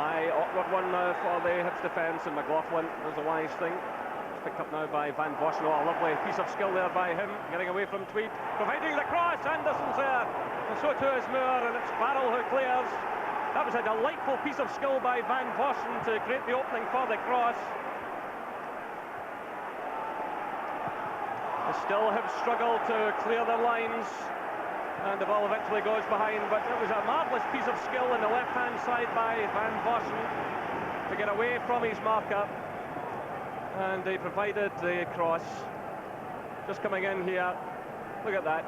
high, awkward one now for the Hibs defence, and McLaughlin does a wise thing. It's picked up now by Van Boschen. Oh, a lovely piece of skill there by him, getting away from Tweed, providing the cross. Anderson's there, and so too is Moore, and it's Farrell who clears. That was a delightful piece of skill by Van Boschen to create the opening for the cross. Still Hibs struggle to clear their lines, and the ball eventually goes behind, but it was a marvellous piece of skill on the left-hand side by Van Boschen to get away from his marker, and he provided the cross. Just coming in here, look at that,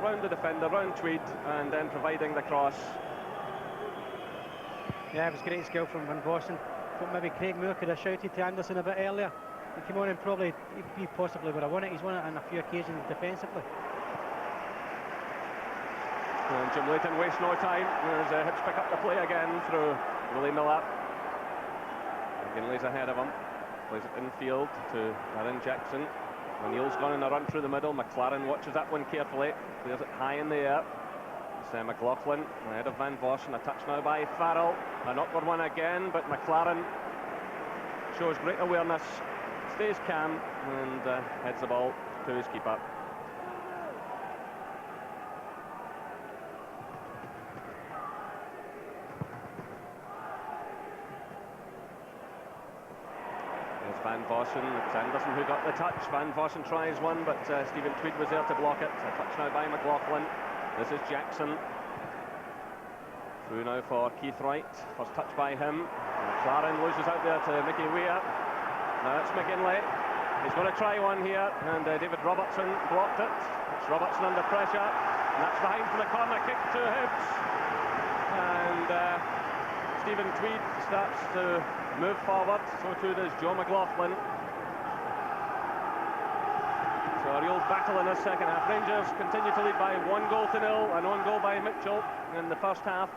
round the defender, round Tweed, and then providing the cross. Yeah, it was great skill from Van Boschen. Thought maybe Craig Moore could have shouted to Anderson a bit earlier. He came on and probably he possibly would have won it. He's won it on a few occasions defensively. And Jim Leighton wastes no time as Hibs pick up the play again through Willie Miller. McGinley's ahead of him. Plays it infield to Aaron Jackson. O'Neill's gone in a run through the middle. McLaren watches that one carefully. Clears it high in the air. It's McLaughlin ahead of Van Boschen. A touch now by Farrell. An awkward one again, but McLaren shows great awareness. Stays calm and heads the ball to his keeper. There's Van Boschen. It's Anderson who got the touch. Van Boschen tries one, but Stephen Tweed was there to block it. A touch now by McLaughlin. This is Jackson. Through now for Keith Wright. First touch by him. McLaren loses out there to Mickey Weir. Now it's McGinley. He's going to try one here, and David Robertson blocked it. It's Robertson under pressure, and that's behind from the corner kick to Hibs. And Stephen Tweed starts to move forward, so too does Joe McLaughlin. So a real battle in this second half. Rangers continue to lead by 1-0, an own goal by Mitchell in the first half.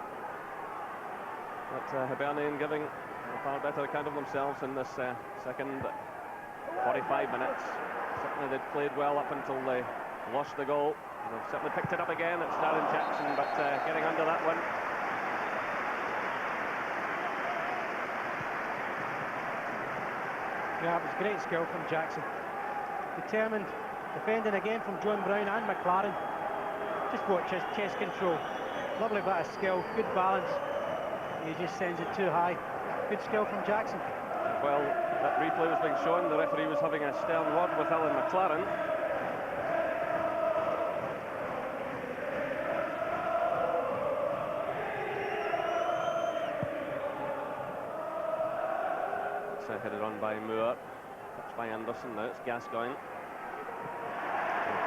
But Hibernian giving a far better account of themselves in this second 45 minutes. Certainly they'd played well up until they lost the goal. They've certainly picked it up again. It's Darren Jackson, but getting under that one. Yeah, it was great skill from Jackson. Determined, defending again from John Brown and McLaren. Just watch his chest control. Lovely bit of skill, good balance. He just sends it too high. Good skill from Jackson. Well, that replay was being shown. The referee was having a stern word with Alan McLaren. It's headed on by Moore. Touched by Anderson. Now it's Gascoigne.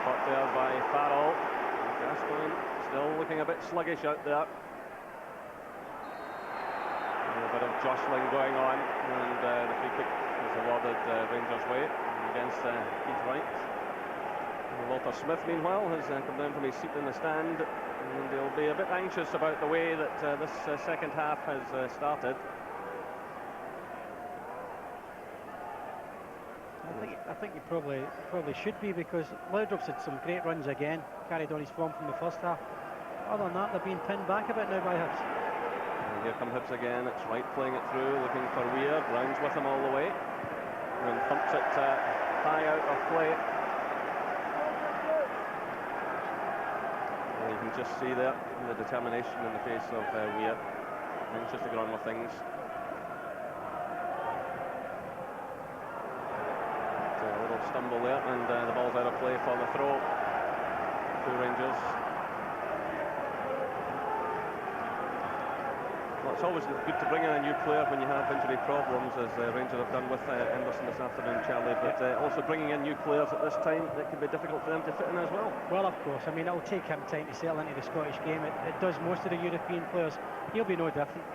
Caught there by Farrell. Gascoigne still looking a bit sluggish out there. A bit of jostling going on, and the free kick is awarded Rangers' way against Keith Wright. Walter Smith, meanwhile, has come down from his seat in the stand, and he'll be a bit anxious about the way that this second half has started. I think he probably should be, because Laudrup's had some great runs again, carried on his form from the first half. Other than that, they're being pinned back a bit now by Hibs. And here come Hibs again. It's Wright playing it through, looking for Weir. Brown's with him all the way, and thumps it high out of play. And you can just see there the determination in the face of Weir, anxious to get on with things. A little stumble there, and the ball's out of play for the throw to Rangers. Well, it's always good to bring in a new player when you have injury problems, as Rangers have done with Anderson this afternoon, Charlie, but also bringing in new players at this time, it can be difficult for them to fit in as well. Well, of course. I mean, it'll take him time to settle into the Scottish game. It does most of the European players. He'll be no different.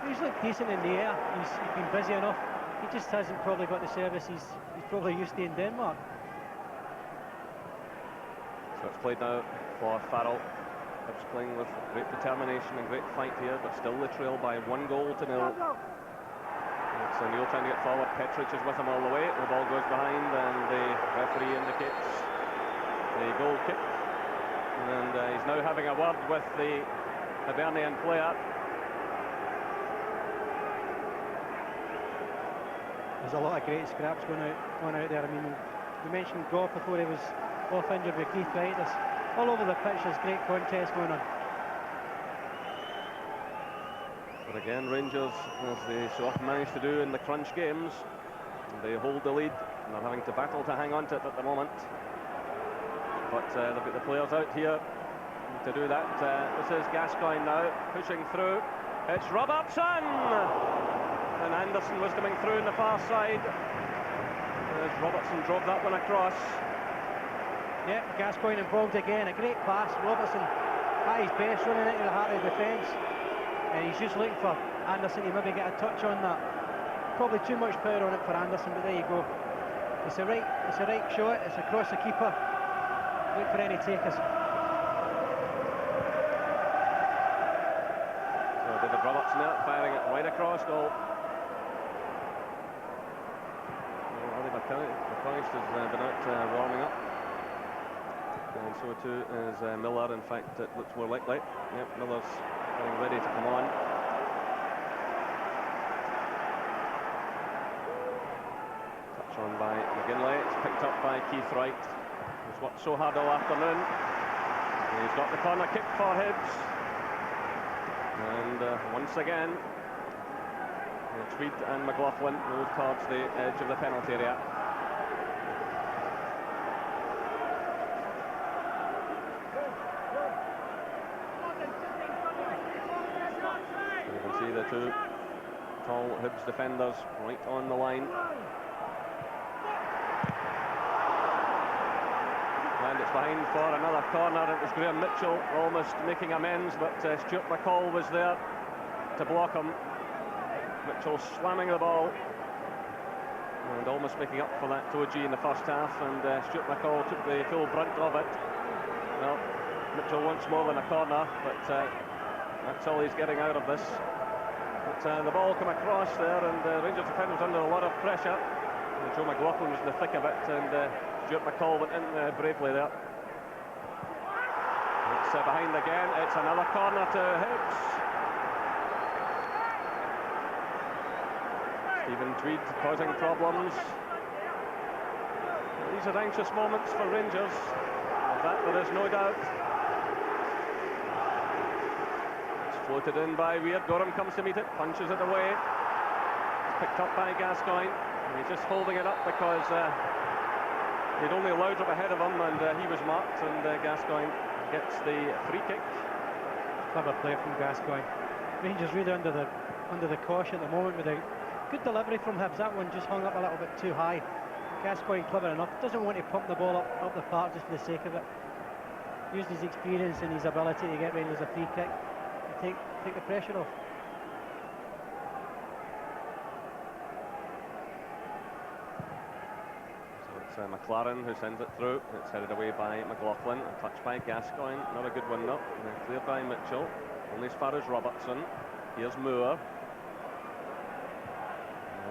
He's looked decent in the air. He's been busy enough. He just hasn't probably got the service he's probably used to in Denmark. So it's played now for Farrell. Hibs playing with great determination and great fight here, but still they trail by 1-0. It's O'Neill trying to get forward. Petric is with him all the way. The ball goes behind, and the referee indicates the goal kick. And he's now having a word with the Hibernian player. there's a lot of great scraps going out there. I mean, we mentioned Goff before he was off injured with arthritis. All over the pitch, there's great contest going on. But again, Rangers, as they so often manage to do in the crunch games, they hold the lead and they're having to battle to hang on to it at the moment. But they've got the players out here to do that. This is Gascoigne now, pushing through. It's Robertson! And Anderson was coming through on the far side. As Robertson drove that one across. Yeah, Gascoigne involved again. A great pass. Robertson at his best, running into the heart of the defence. And he's just looking for Anderson to maybe get a touch on that. Probably too much power on it for Anderson, but there you go. It's a right shot. It's across the keeper. Look for any takers. So David Robertson out, firing it right across goal. Ollie McCoist has been out warming up. And so too is Miller. In fact, it looks more likely. Yep, Miller's getting ready to come on. Touch on by McGinley. It's picked up by Keith Wright, who's worked so hard all afternoon. And he's got the corner kick for Hibs. And once again, Tweed and McLaughlin move towards the edge of the penalty area. The two tall Hibs defenders right on the line. And it's behind for another corner. It was Graham Mitchell almost making amends, but Stuart McCall was there to block him. Mitchell slamming the ball and almost making up for that to OG in the first half, and Stuart McCall took the full brunt of it. Well, Mitchell wants more than a corner, but that's all he's getting out of this. But the ball come across there, and Rangers defenders under a lot of pressure. And Joe McLaughlin was in the thick of it, and Stuart McCall went in bravely there. It's behind again. It's another corner to Hibs. Stephen Tweed causing problems. These are anxious moments for Rangers. Of that there is no doubt. Floated in by Weir. Gorham comes to meet it, punches it away. It's picked up by Gascoigne. And he's just holding it up because he'd only allowed it ahead of him, and he was marked, and Gascoigne gets the free kick. Clever play from Gascoigne. Rangers really under the cosh at the moment with a good delivery from Hibs. That one just hung up a little bit too high. Gascoigne clever enough. Doesn't want to pump the ball up the park just for the sake of it. Used his experience and his ability to get Rangers a free kick. Take the pressure off. So it's McLaren who sends it through. It's headed away by McLaughlin. A touch by Gascoigne. Not a good one though. Cleared by Mitchell. Only as far as Robertson. Here's Moore.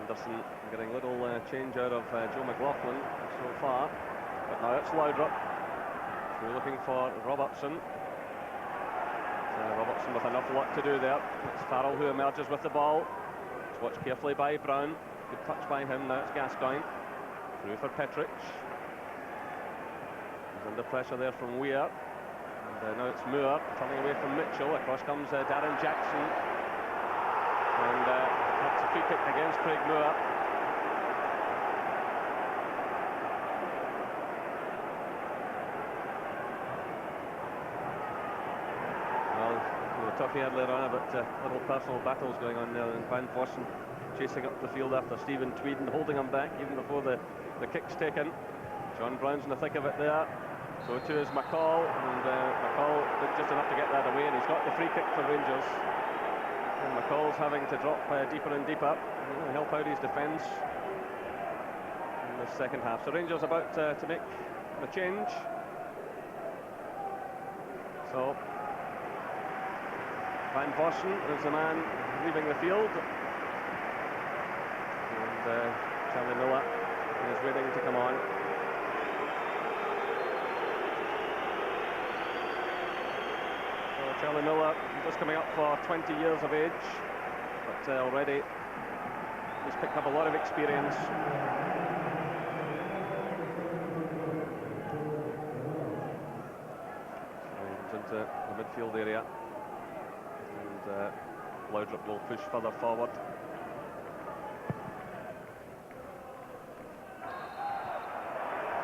Anderson getting little change out of Joe McLaughlin so far. But now it's Laudrup. We're looking for Robertson. Robertson with enough luck to do there. It's Farrell who emerges with the ball. It's watched carefully by Brown. Good touch by him. Now it's Gascoigne. Through for Petric. He's under pressure there from Weir. And now it's Moore turning away from Mitchell. Across comes Darren Jackson. And that's a free kick against Craig Moore. Tough earlier on about little personal battles going on there, and Van Vossen chasing up the field after Stephen Tweed and holding him back even before the kick's taken. John Brown's in the thick of it there. So too is McCall, and McCall did just enough to get that away, and he's got the free kick for Rangers. And McCall's having to drop deeper and deeper and help out his defence in the second half. So Rangers about to make a change. So Van Vossen is the man leaving the field, and Charlie Miller is waiting to come on. So Charlie Miller just coming up for 20 years of age, but already He's picked up a lot of experience. Into the midfield area, and Laudrup will push further forward.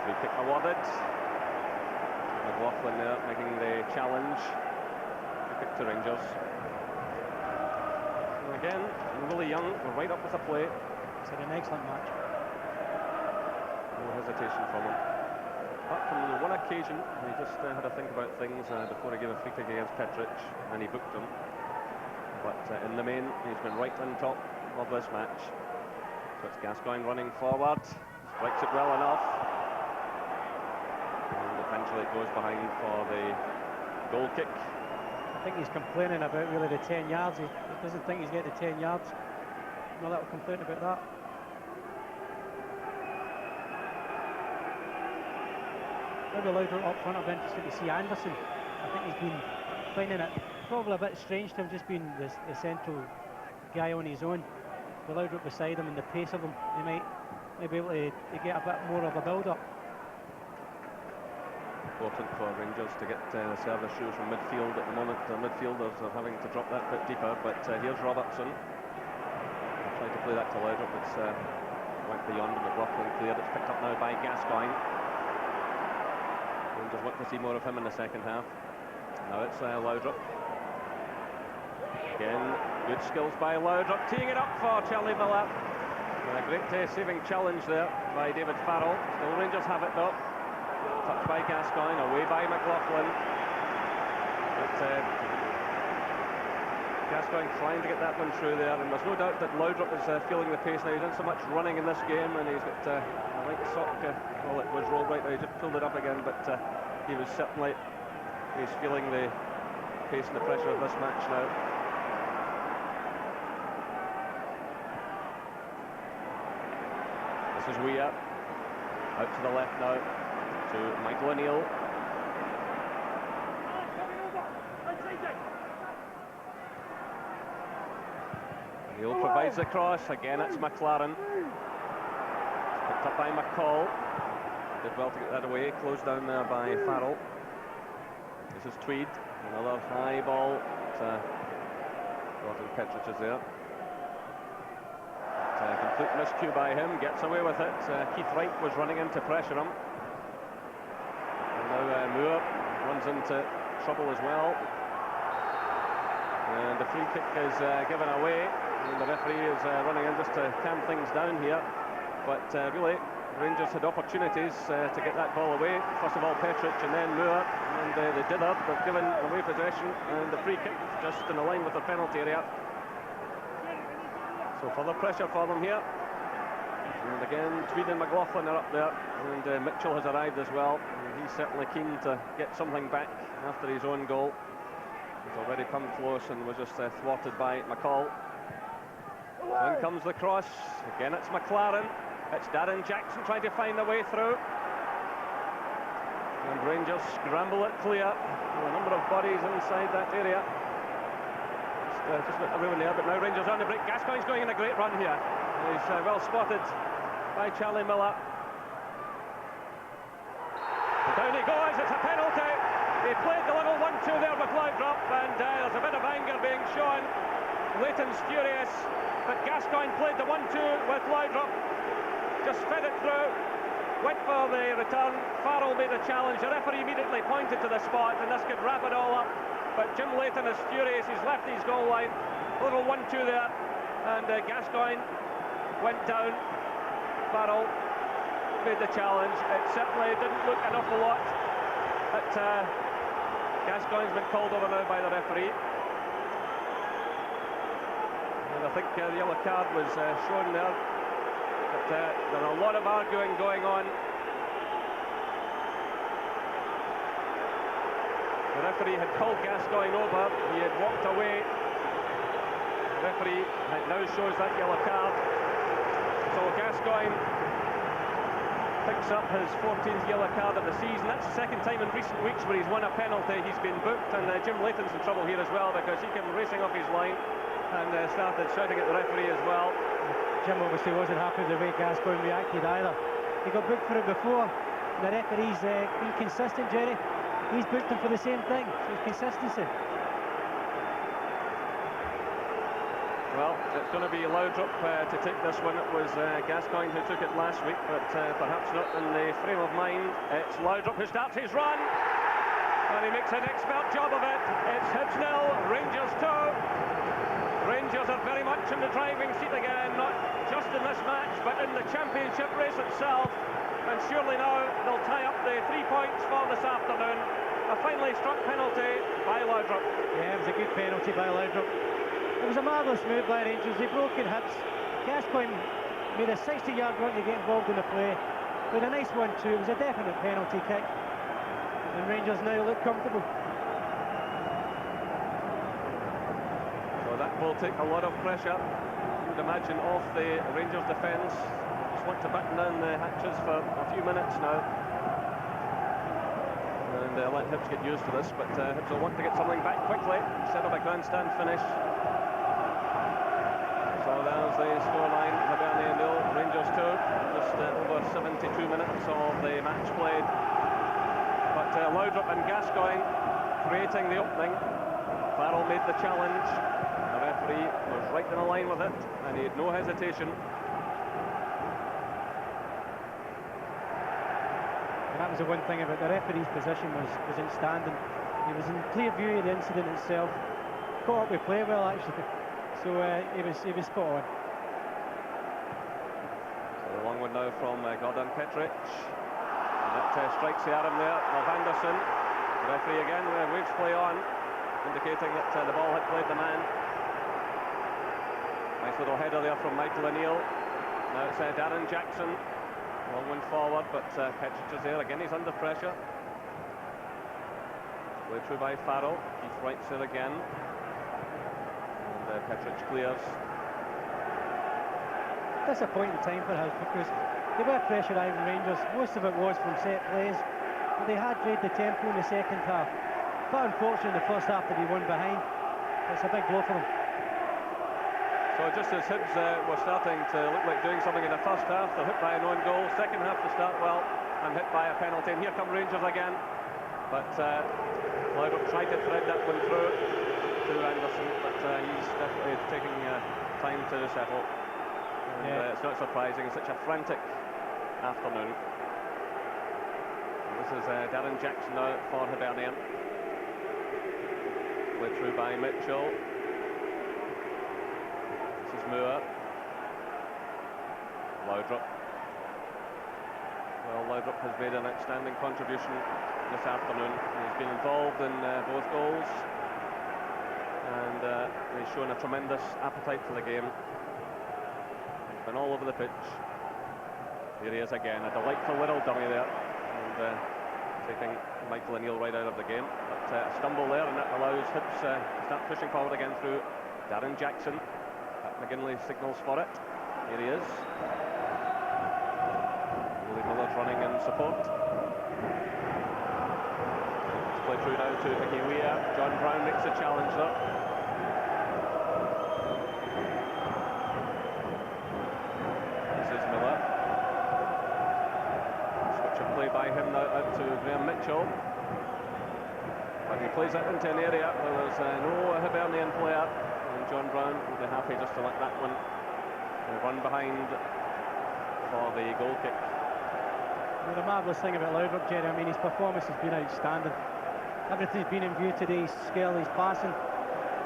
Free kick awarded. McLaughlin there making the challenge. Free kick to Rangers. And again, Willie Young, we're right up with the play. It's had an excellent match. No hesitation from him. Apart from one occasion, he just had to think about things before he gave a free kick against Petric, and he booked him. But in the main, he's been right on top of this match. So it's Gascoigne running forward, strikes it well enough, and eventually it goes behind for the goal kick. I think he's complaining about really the 10 yards. He doesn't think he's getting the 10 yards. No little complaint about that. Maybe Laudrup up front. I'd be interested to see Anderson. I think he's been finding it probably a bit strange to have just been the central guy on his own. With Laudrup beside him and the pace of him, he might be able to get a bit more of a build-up. Important for Rangers to get service through from midfield at the moment. The midfielders are having to drop that bit deeper, but here's Robertson. Trying to play that to Laudrup. It's went beyond McLaughlin cleared. It's picked up now by Gascoigne. Rangers want to see more of him in the second half. Now it's Laudrup. Again, good skills by Laudrup, teeing it up for Charlie Miller. A great saving challenge there by David Farrell. Still Rangers have it though. Touched by Gascoigne, away by McLaughlin. But Gascoigne trying to get that one through there, and there's no doubt that Laudrup is feeling the pace now. He's done so much running in this game, and he's got a light sock. Well, it was rolled right now, he just pulled it up again, but he was certainly, he's feeling the pace and the pressure of this match now. This is Weir, out to the left now, to Michael O'Neill. O'Neill provides the cross, again it's McLaren. Picked up by McCall. Did well to get that away, closed down there by Farrell. This is Tweed, another high ball. Gordon Petric is there. Complete miscue by him, gets away with it. Keith Wright was running in to pressure him. And now Moore runs into trouble as well. And the free kick is given away. And the referee is running in just to calm things down here. But really, Rangers had opportunities to get that ball away. First of all, Petric and then Moore. And they did that. They've given away possession. And the free kick just in the line with the penalty area. So further pressure for them here. And again, Tweed and McLaughlin are up there. And Mitchell has arrived as well. And he's certainly keen to get something back after his own goal. He's already come close and was just thwarted by McCall. In comes the cross. Again, it's McLaren. It's Darren Jackson trying to find a way through. And Rangers scramble it clear. A number of bodies inside that area. Just about everyone there, but now Rangers on the break. Gascoigne's going in a great run here. He's well spotted by Charlie Miller. And down he goes, it's a penalty. He played the little 1-2 there with Laudrup, and there's a bit of anger being shown. Leighton's furious, but Gascoigne played the 1-2 with Laudrup. Just fed it through, went for the return. Farrell made a challenge. The referee immediately pointed to the spot, and this could wrap it all up. But Jim Leighton is furious, he's left his goal line. A little 1-2 there, and Gascoigne went down. Farrell made the challenge. It certainly didn't look an awful lot. But Gascoigne's been called over now by the referee. And I think the yellow card was shown there. But there's a lot of arguing going on. The referee had called Gascoigne over, he had walked away. The referee now shows that yellow card. So Gascoigne picks up his 14th yellow card of the season. That's the second time in recent weeks where he's won a penalty. He's been booked, and Jim Leighton's in trouble here as well because he came racing off his line. and started shouting at the referee as well. Jim obviously wasn't happy with the way Gascoigne reacted either. He got booked for it before. The referee's been consistent, Jerry. He's booked him for the same thing, so it's consistency. Well, it's going to be Laudrup to take this one. It was Gascoigne who took it last week, but perhaps not in the frame of mind. It's Laudrup who starts his run, and he makes an expert job of it. It's Hibs 0, Rangers 2. Rangers are very much in the driving seat again, not just in this match, but in the championship race itself. And surely now they'll tie up the 3 points for this afternoon. A finely struck penalty by Laudrup. Yeah, it was a good penalty by Laudrup. It was a marvellous move by Rangers. They broke in Hibs. Gascoigne made a 60-yard run to get involved in the play. With a nice one too. It was a definite penalty kick. And Rangers now look comfortable. That will take a lot of pressure, you would imagine, off the Rangers defence. Just want to batten down the hatches for a few minutes now. And let Hibs get used to this, but Hibs will want to get something back quickly instead of a grandstand finish. So there's the scoreline, Hibernian 0, Rangers 2. Just over 72 minutes of the match played. But Laudrup and Gascoigne creating the opening. Farrell made the challenge. The referee was right in a line with it, and he had no hesitation. And that was the one thing about the referee's position was in standing. He was in clear view of the incident itself. Caught up with play well, actually. So he was spot on. So a long one now from Gordon Petric. And that strikes the arm there of Anderson. The referee again waves play on, indicating that the ball had played the man. Nice little header there from Michael O'Neill. Now it's Darren Jackson. Long one forward, but Petric is there. Again, he's under pressure. Played through by Farrell. Keith Wright's there again. And Petric clears. Disappointing time for Hibs because they were pressurising Rangers. Most of it was from set plays. But they had raised the tempo in the second half. But unfortunately, the first half to be one behind. It's a big blow for them. So just as Hibs were starting to look like doing something in the first half, they're hit by an own goal. Second half to start well, and hit by a penalty. And here come Rangers again. But Laudrup tried to thread that one through to Anderson, but he's definitely taking time to settle. And, it's not surprising, it's such a frantic afternoon. And this is Darren Jackson now for Hibernian. Played through by Mitchell. Moore. Laudrup. Well, Laudrup has made an outstanding contribution this afternoon. He's been involved in both goals, and he's shown a tremendous appetite for the game. He's been all over the pitch. Here he is again, a delightful little dummy there, and taking Michael O'Neill right out of the game. But a stumble there, and that allows Hibs to start pushing forward again through Darren Jackson. McGinley signals for it. Here he is. Willie Miller's running in support. It's played through now to Mickey Weir. John Brown makes a challenge though. This is Miller. Switch of play by him now out to Graham Mitchell. But he plays it into an area where there's no Hibernian player. John Brown will be happy just to let that one run behind for the goal kick. Well, the marvellous thing about Laudrup, Jerry, I mean, his performance has been outstanding. Everything's been in view today, his skill, his passing,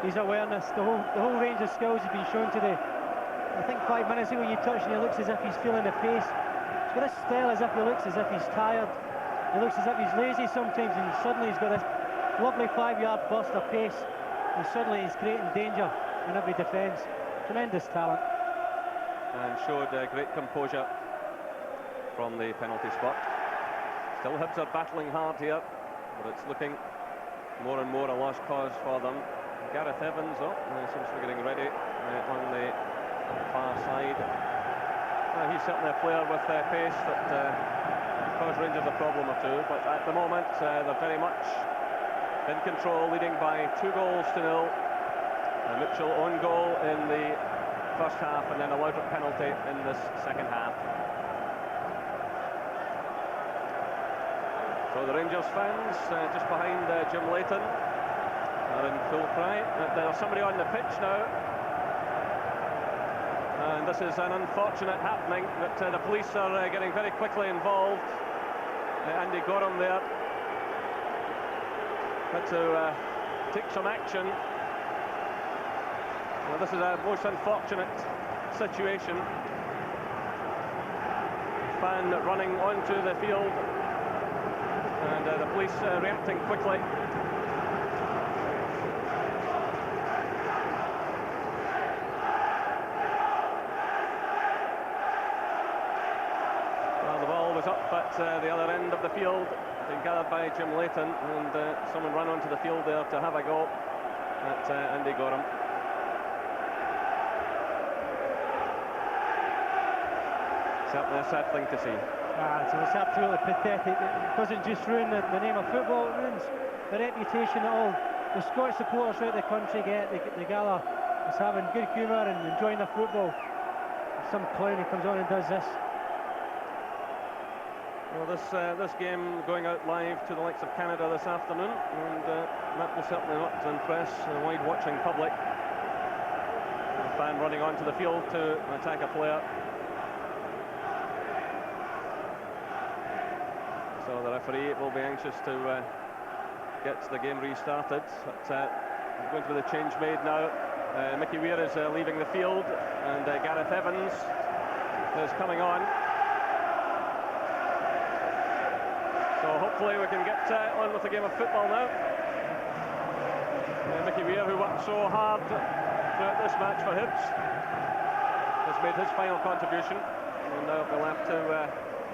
his awareness, the whole range of skills has been shown today. I think 5 minutes ago you touched and he looks as if he's feeling the pace. He's got a style as if he looks as if he's tired. He looks as if he's lazy sometimes, and suddenly he's got this lovely 5-yard burst of pace, and suddenly he's creating danger in every defence. Tremendous talent. And showed great composure from the penalty spot. Still Hibs are battling hard here, but it's looking more and more a lost cause for them. Gareth Evans seems to be getting ready on the far side. He's certainly a player with pace that caused Rangers a problem or two, but at the moment they're very much in control, leading by 2 goals to 0. Mitchell own goal in the first half, and then a Loudrup penalty in this second half. So the Rangers fans just behind Jim Leighton are in full cry. There's somebody on the pitch now, and this is an unfortunate happening that the police are getting very quickly involved. Andy Gorham there had to take some action. Well, this is a most unfortunate situation. Fan running onto the field, and the police reacting quickly. Well, the ball was up at the other end of the field, being gathered by Jim Leighton, and someone ran onto the field there to have a go at Andy Gorham. Certainly a sad thing to see. So it's absolutely pathetic. It doesn't just ruin the name of football, it ruins the reputation that all the Scottish supporters throughout the country get. The gala is having good humour and enjoying their football. Some clown who comes on and does this. Well, this game going out live to the likes of Canada this afternoon, and that will certainly not impress a wide watching public. A fan running onto the field to attack a player. So the referee will be anxious to get the game restarted. But there's going to be the change made now. Mickey Weir is leaving the field, and Gareth Evans is coming on. So hopefully we can get on with the game of football now. Mickey Weir, who worked so hard throughout this match for Hibs, has made his final contribution, and now it'll be left to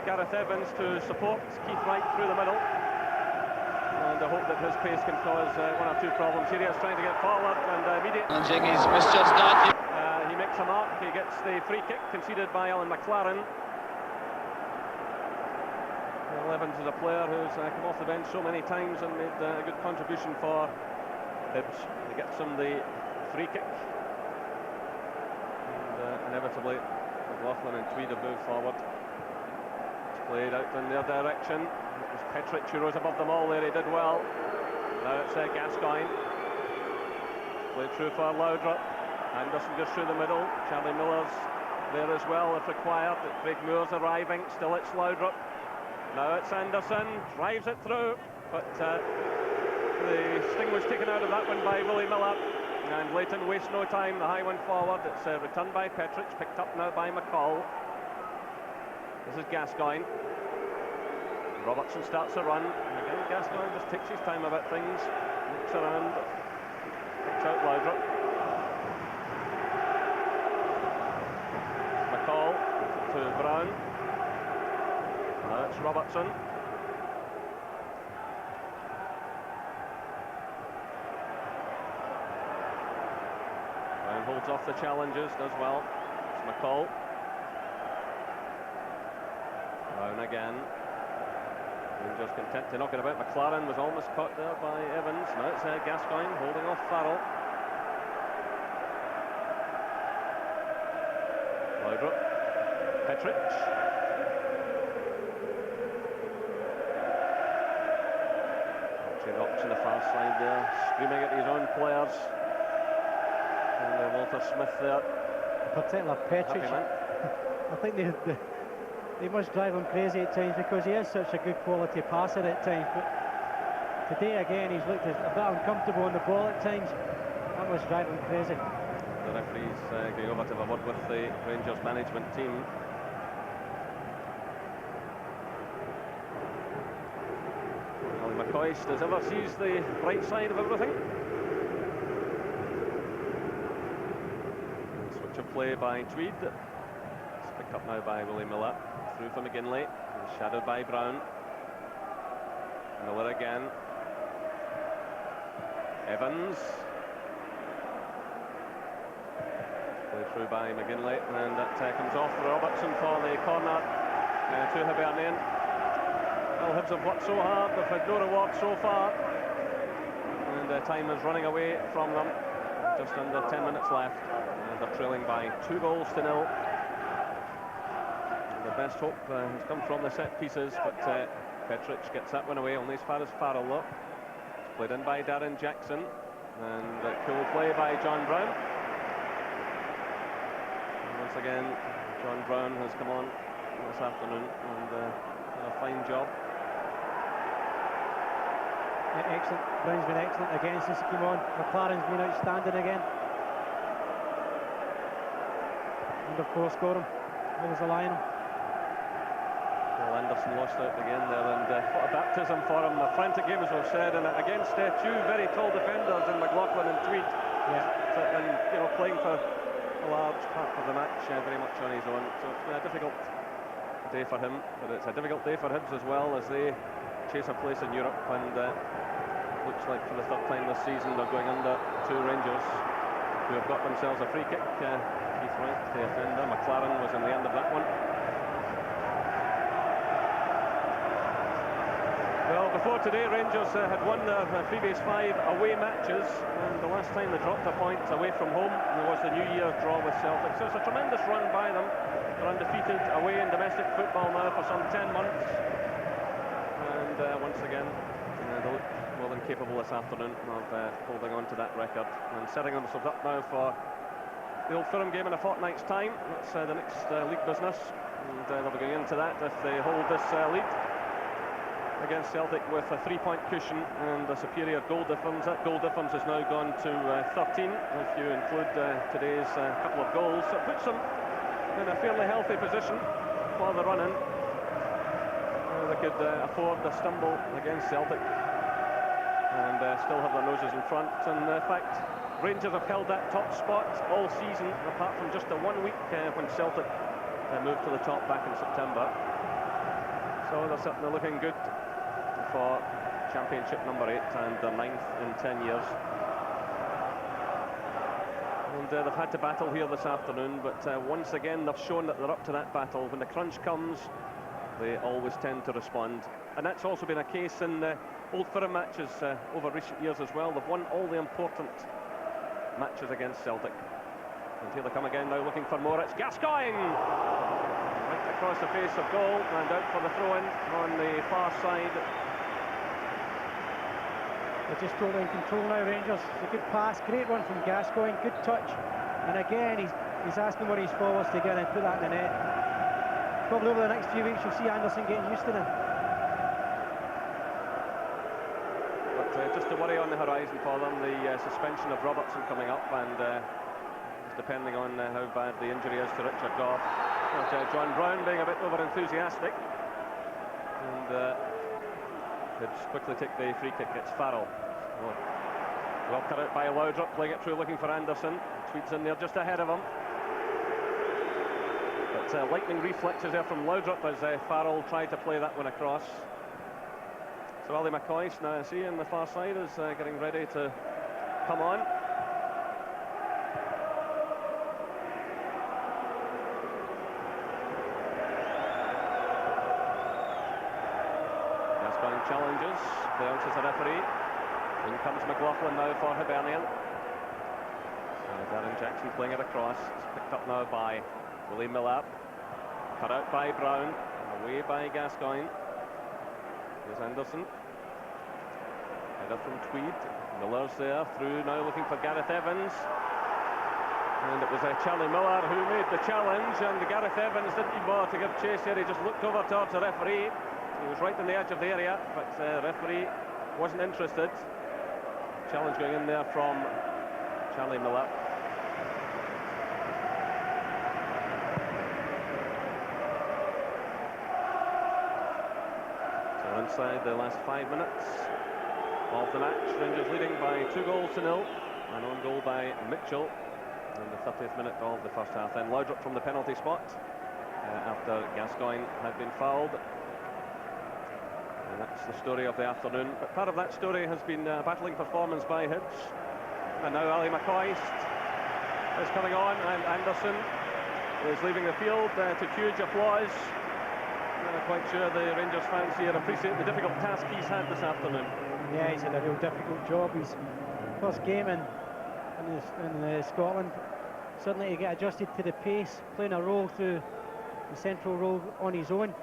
Gareth Evans to support Keith Wright through the middle, and I hope that his pace can cause one or two problems. Here he is trying to get forward, and immediately he makes a mark. He gets the free kick conceded by Alan McLaren. Well, Evans is a player who's come off the bench so many times and made a good contribution for Hibs. He gets him the free kick, and inevitably McLaughlin and Tweed have moved forward. Played out in their direction. It was Petric who rose above them all there. He did well. Now it's Gascoigne. Played through for Loudrup. Anderson goes through the middle. Charlie Miller's there as well if required. Craig Moore's arriving. Still it's Loudrup. Now it's Anderson. Drives it through. But the sting was taken out of that one by Willie Miller. And Leighton wastes no time. The high one forward. It's returned by Petric. Picked up now by McCall. This is Gascoigne. Robertson starts a run. And again, Gascoigne just takes his time about things. Looks around. Picks out Loudrup. McCall to Brown. Now it's Robertson. Brown holds off the challenges, does well. It's McCall. Brown again. Rangers content to knock it about. McLaren was almost caught there by Evans. Now it's Gascoigne holding off Farrell. Loudrup. Petric. Actually rocks on the far side there, screaming at his own players. And Walter Smith there. In particular Petric. I think they must drive him crazy at times because he is such a good quality passer at times, but today again he's looked a bit uncomfortable on the ball at times. That must drive him crazy. The referee's going over to have a word with the Rangers management team. Ollie McCoist, as ever, sees the right side of everything. Switch of play by Tweed. It's picked up now by Willie Miller. Through for McGinley. He's shadowed by Brown. Miller again. Evans. Played through by McGinley, and that comes off Robertson for the corner to Hibernian. Well, Hibs have worked so hard, they've had no reward so far, and time is running away from them. just under 10 minutes left, and they're trailing by 2-0. The best hope has come from the set pieces, but Petric gets that one away, only as far as Farrell though. Played in by Darren Jackson, and cool play by John Brown. And once again, John Brown has come on this afternoon and done a fine job. Excellent. Brown's been excellent again since he came on. McLaren's been outstanding again. And of course, Gorham always relying on him. Well, Anderson lost out again there, and what a baptism for him. A frantic game, as we've said, and against two very tall defenders in McLaughlin and Tweed. Yeah. And playing for a large part of the match, very much on his own. So it's been a difficult day for him, but it's a difficult day for Hibs as well, as they chase a place in Europe, and looks like for the third time this season they're going under to Rangers, who have got themselves a free kick. Keith Wright, the offender. McLaren was in the end of that one. Well, before today, Rangers had won their previous 5 away matches, and the last time they dropped a point away from home was the New Year draw with Celtic. So it's a tremendous run by them. They're undefeated away in domestic football now for some 10 months. And once again, they look more than capable this afternoon of holding on to that record and setting themselves up now for the Old Firm game in a fortnight's time. That's the next league business, and they'll be going into that if they hold this lead against Celtic with a 3-point cushion and a superior goal difference. That goal difference has now gone to 13 if you include today's couple of goals. So it puts them in a fairly healthy position for the run-in. They could afford a stumble against Celtic and still have their noses in front. And in fact, Rangers have held that top spot all season, apart from just the 1 week when Celtic moved to the top back in September. So they're certainly looking good for championship number 8 and their 9th in 10 years. And they've had to battle here this afternoon, but once again they've shown that they're up to that battle. When the crunch comes, they always tend to respond, and that's also been a case in Old Firm matches over recent years as well. They've won all the important matches against Celtic. And here they come again now, looking for more. It's Gascoigne! Right across the face of goal, and out for the throw-in on the far side. They're just totally in control now, Rangers. It's a good pass, great run from Gascoigne, good touch. And again, he's asking one of his forwards to get in and put that in the net. Probably over the next few weeks you'll see Anderson getting used to them. But just a worry on the horizon for them, the suspension of Robertson coming up, and depending on how bad the injury is to Richard Gough. John Brown being a bit over-enthusiastic. And Hibs quickly take the free kick. It's Farrell. Well cut out by Laudrup, playing it through, looking for Anderson. Tweed's in there just ahead of him. But lightning reflexes there from Laudrup as Farrell tried to play that one across. So Ali McCoist, now I see on the far side, is getting ready to come on. Gascoigne challenges, bounces the referee. In comes McLaughlin now for Hibernian. Darren Jackson playing it across. It's picked up now by Willie Miller. Cut out by Brown. Away by Gascoigne. Here's Anderson. Header from Tweed. Miller's there. Through now looking for Gareth Evans. And it was Charlie Miller who made the challenge. And Gareth Evans didn't even bother to give chase here. He just looked over towards the referee. He was right on the edge of the area, but the referee wasn't interested. Challenge going in there from Charlie Miller. So inside the last 5 minutes of the match, Rangers leading by 2-0. An own goal by Mitchell in the 30th minute of the first half. Then Laudrup from the penalty spot after Gascoigne had been fouled. And that's the story of the afternoon. But part of that story has been a battling performance by Hibs. And now Ali McCoist is coming on, and Anderson is leaving the field to huge applause. I'm not quite sure the Rangers fans here appreciate the difficult task he's had this afternoon. Yeah, he's had a real difficult job. His first game in in Scotland. Suddenly to get adjusted to the pace, playing a role through the central role on his own.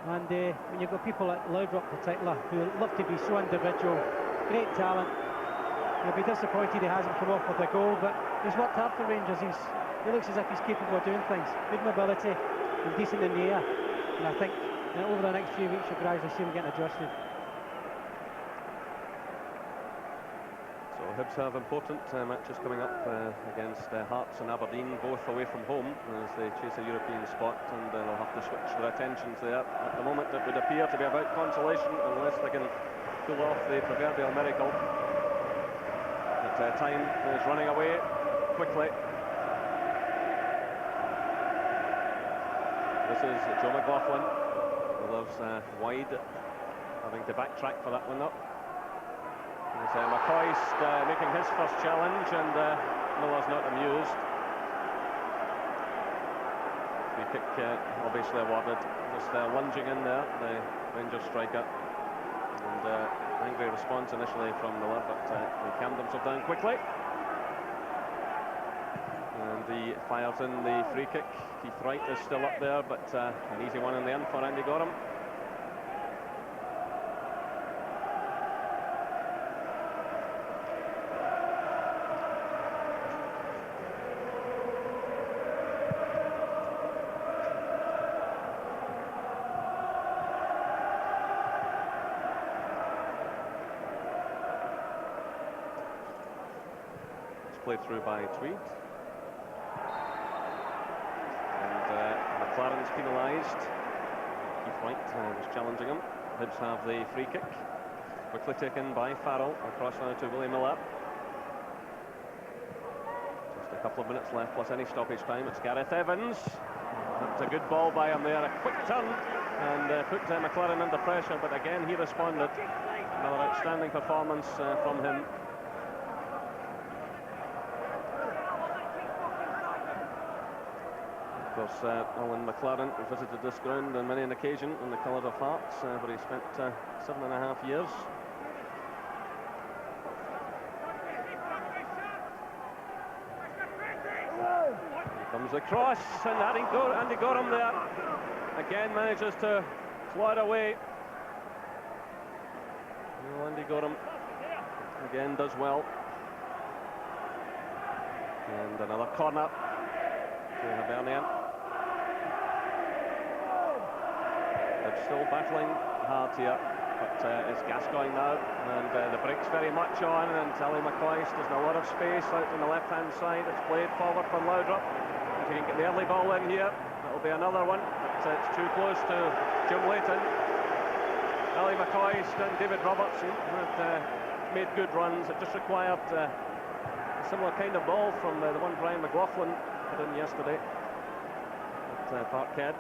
And when you've got people like Laudrup in particular, who love to be so individual, great talent, you'll be disappointed he hasn't come off with a goal, but he's worked hard for Rangers. He looks as if he's capable of doing things. Good mobility and decent in the air. And I think over the next few weeks you'll gradually see him getting adjusted. So Hibs have important matches coming up against Hearts and Aberdeen, both away from home as they chase a European spot, and they'll have to switch their attentions there. At the moment it would appear to be about consolation unless they can pull off the proverbial miracle. But time is running away quickly. This is Joe McLaughlin. Miller's wide, having to backtrack for that one up. McCoist making his first challenge, and Miller's not amused. Free kick obviously awarded. Just lunging in there, the Rangers striker. And angry response initially from Miller, but they calmed themselves down quickly. And he fires in the free kick. Keith Wright is still up there, but an easy one in the end for Andy Gorham. Played through by Tweed. And McLaren's penalised. Keith White was challenging him. Hibs have the free kick. Quickly taken by Farrell. Across now to Willie Miller. Just a couple of minutes left plus any stoppage time. It's Gareth Evans. That's a good ball by him there. A quick turn and put McLaren under pressure, but again he responded. Another outstanding performance from him. Of course, Alan McLaren visited this ground on many an occasion in the colours of Hearts, where he spent 7.5 years. Here comes the cross, and Andy Gorham there again manages to claw it away. Well, Andy Gorham again does well. And another corner to Hibernian. They're still battling hard here, but it's Gascoigne now, and the break's very much on, and Tally McCoist has a lot of space out on the left-hand side. It's played forward from Laudrup. If he can get the early ball in here, that'll be another one, but it's too close to Jim Leighton. Tally McCoist and David Robertson have made good runs. It just required a similar kind of ball from the one Brian McLaughlin put in yesterday at Parkhead.